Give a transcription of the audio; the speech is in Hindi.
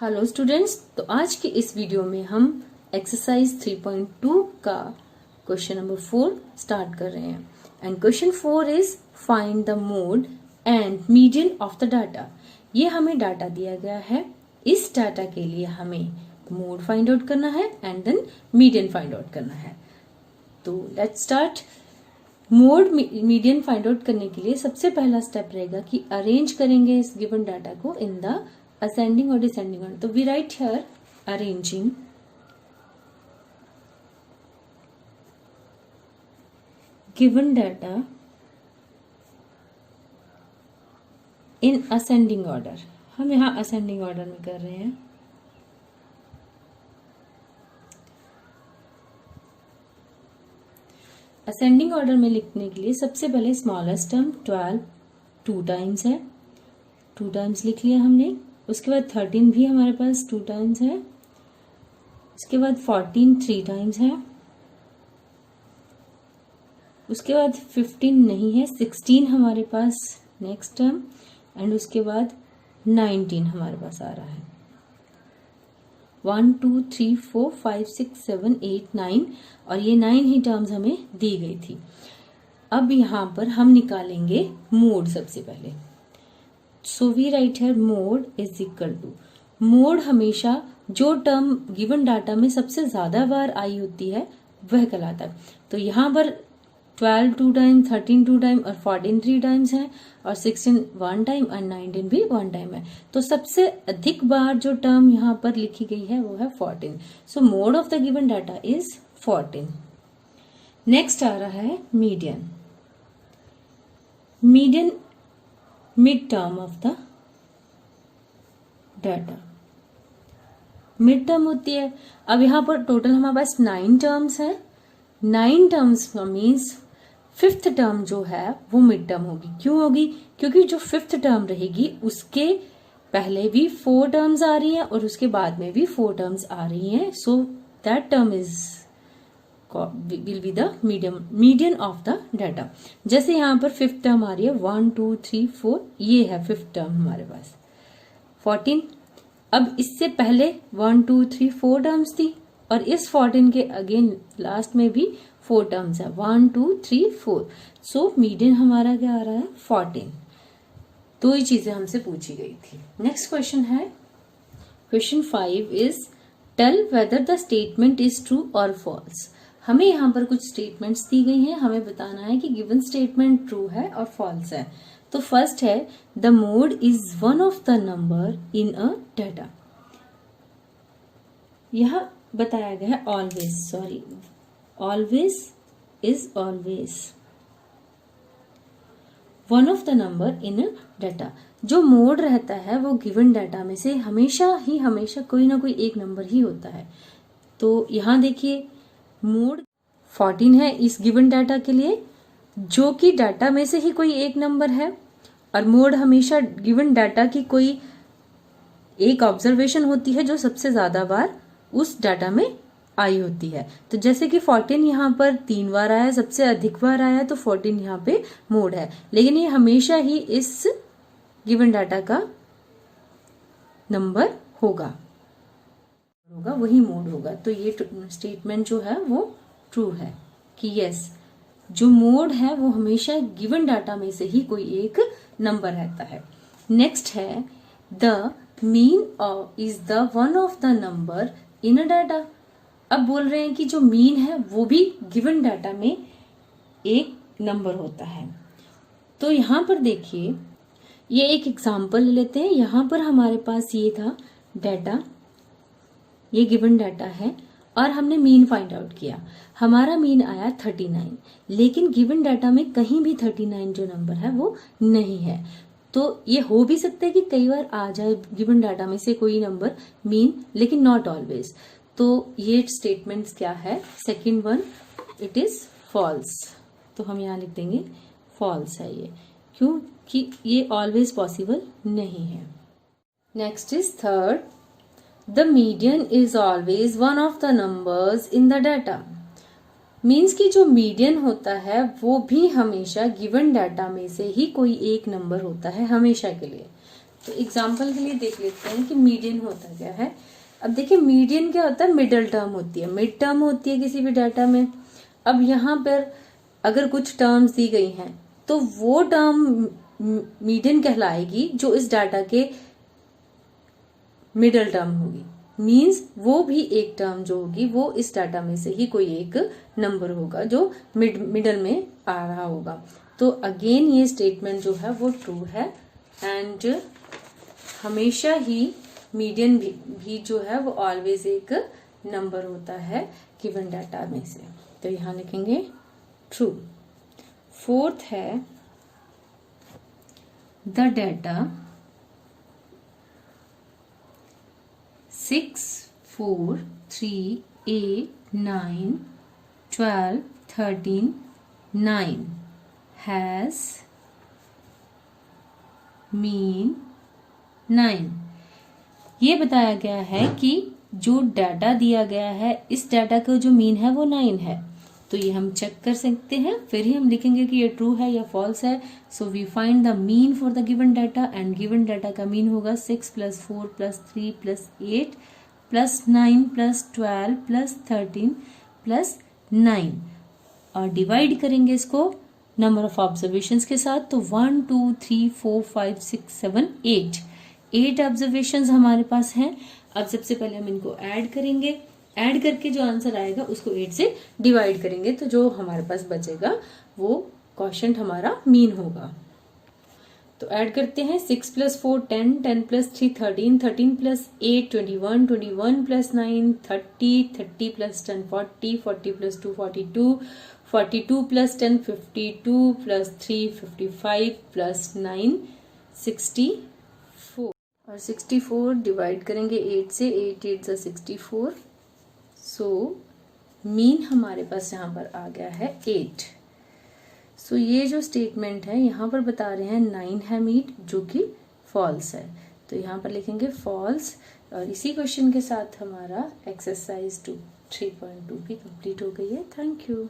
हेलो स्टूडेंट्स, तो आज के इस वीडियो में हम एक्सरसाइज 3.2 का क्वेश्चन नंबर 4 स्टार्ट कर रहे हैं। And question 4 is find the mode and median of the data. ये हमें डाटा दिया गया है, इस डाटा के लिए हमें मोड फाइंड आउट करना है and then median find out करना है। तो let's start. Mode median find out करने के लिए सबसे पहला स्टेप रहेगा कि अरेंज करेंगे इस गिवन डाटा को in the ascending or descending order. तो we write here arranging given data in ascending order. हम यहाँ ascending order में कर रहे हैं। ascending order में लिखने के लिए सबसे पहले स्मॉलेस्ट टर्म 12 2 टाइम्स है, 2 टाइम्स लिख लिया हमने। उसके बाद 13 भी हमारे पास 2 टाइम्स है। उसके बाद 14 3 टाइम्स है। उसके बाद 15 नहीं है, 16 हमारे पास नेक्स्ट टर्म। एंड उसके बाद 19 हमारे पास आ रहा है। 1 2 3 4 5 6 7 8 9 और ये 9 ही टर्म्स हमें दी गई थी। अब यहाँ पर हम निकालेंगे मोड सबसे पहले। So we write here mode is equal to, mode हमेशा जो टर्म गिवन डाटा में सबसे ज्यादा बार आई होती है वह कहलाता है। तो यहाँ पर 12 2 टाइम, 13 2 टाइम और 14 3 टाइम्स है और 16 1 टाइम और 19 भी 1 टाइम है। तो सबसे अधिक बार जो टर्म यहाँ पर लिखी गई है वो है 14। So mode of the given data is 14। Next आ रहा है median. Median mid term of the data, mid term होती है। अब यहाँ पर टोटल हमारे पास 9 टर्म्स है। 9 टर्म्स मीन्स 5th टर्म जो है वो मिड टर्म होगी। क्यों होगी? क्योंकि जो 5th टर्म रहेगी उसके पहले भी 4 टर्म्स आ रही हैं और उसके बाद में भी 4 टर्म्स आ रही हैं। So that term is will be the median of the data। जैसे यहाँ पर 5th टर्म आ रही है 1 2 3 4, ये है 5th टर्म हमारे पास 14। अब इससे पहले 1 2 3 4 टर्म्स थी और इस 14 के अगेन लास्ट में भी 4 टर्म्स है 1 2 3 4। सो मीडियन हमारा क्या आ रहा है 14। दो ही चीजें हमसे पूछी गई थी। नेक्स्ट क्वेश्चन है question 5 is tell whether the statement is true और फॉल्स। हमें यहाँ पर कुछ स्टेटमेंट्स दी गई हैं, हमें बताना है कि गिवन स्टेटमेंट ट्रू है और फॉल्स है। तो फर्स्ट है the mode is one of the number in a data. यहाँ बताया गया है always, always is always one of the number in a data. जो मोड रहता है वो गिवन डाटा में से हमेशा कोई ना कोई एक नंबर ही होता है। तो यहाँ देखिए मोड 14 है इस गिवन डाटा के लिए, जो कि डाटा में से ही कोई एक नंबर है। और मोड हमेशा गिवन डाटा की कोई एक ऑब्जर्वेशन होती है जो सबसे ज्यादा बार उस डाटा में आई होती है। तो जैसे कि 14 यहाँ पर 3 बार आया, सबसे अधिक बार आया, तो 14 यहाँ पे मोड है। लेकिन ये हमेशा ही इस गिवन डाटा का नंबर होगा, वही मोड होगा। तो ये स्टेटमेंट जो है वो ट्रू है कि यस, जो मोड है वो हमेशा गिवन डाटा में से ही कोई एक नंबर रहता है। नेक्स्ट है the mean is the one of the number in a data. अब बोल रहे हैं कि जो मीन है वो भी गिवन डाटा में एक नंबर होता है। तो यहाँ पर देखिए, ये एक एग्जांपल ले लेते हैं। यहाँ पर हमारे पास ये था डाटा, ये गिवन डाटा है और हमने मीन फाइंड आउट किया। हमारा मीन आया 39, लेकिन गिवन डाटा में कहीं भी 39 जो नंबर है वो नहीं है। तो ये हो भी सकता है कि कई बार आ जाए गिवन डाटा में से कोई नंबर मीन, लेकिन नॉट ऑलवेज। तो ये स्टेटमेंट्स क्या है? Second one it is false. तो हम यहाँ लिख देंगे फॉल्स है ये, क्योंकि ये ऑलवेज पॉसिबल नहीं है। Next is third, The median is always one of the numbers in the data। Means कि जो मीडियन होता है वो भी हमेशा गिवन डाटा में से ही कोई एक नंबर होता है हमेशा के लिए। तो एग्जाम्पल के लिए देख लेते हैं कि मीडियन होता क्या है। अब देखिए मीडियन क्या होता है, मिडल टर्म होती है, मिड टर्म होती है किसी भी डाटा में। अब यहाँ पर अगर कुछ टर्म्स दी गई हैं तो वो टर्म मीडियन कहलाएगी जो इस डाटा के मिडल टर्म होगी। मींस वो भी एक टर्म जो होगी वो इस डाटा में से ही कोई एक नंबर होगा जो मिडल में आ रहा होगा। तो अगेन ये स्टेटमेंट जो है वो ट्रू है एंड हमेशा ही मीडियन भी जो है वो ऑलवेज एक नंबर होता है गिवन डाटा में से। तो यहां लिखेंगे ट्रू। फोर्थ है द डाटा 6, 4, 3, 8, 9, 12, 13, 9 has mean 9। ये बताया गया है कि जो डाटा दिया गया है इस डाटा का जो मीन है वो 9 है। तो ये हम चेक कर सकते हैं, फिर ही हम लिखेंगे कि ये ट्रू है या फॉल्स है। So we find the mean for the given data and given data का मीन होगा 6 + 4 + 3 + 8 + 9 + 12 + 13 + 9 और डिवाइड करेंगे इसको नंबर ऑफ ऑब्जर्वेशंस के साथ। तो 1 2 3 4 5 6 7 8 ऑब्जर्वेशंस हमारे पास हैं। अब सबसे पहले हम इनको ऐड करेंगे, ऐड करके जो आंसर आएगा उसको 8 से डिवाइड करेंगे तो जो हमारे पास बचेगा वो क्वोशिएंट हमारा मीन होगा। तो ऐड करते हैं 6 + 4 10 10 + 3 13 13 + 8 21 21 + 9 30 30 + 10 40 40 + 2 42 42 + 10 52 + 3 55 + 9 64 और 64 डिवाइड करेंगे 8 से, 8 8 = 64। सो मीन हमारे पास यहाँ पर आ गया है 8। सो ये जो स्टेटमेंट है यहाँ पर बता रहे हैं 9 है मीन जो कि फॉल्स है। तो यहाँ पर लिखेंगे फॉल्स और इसी क्वेश्चन के साथ हमारा एक्सरसाइज 3.2 भी कंप्लीट हो गई है। Thank you.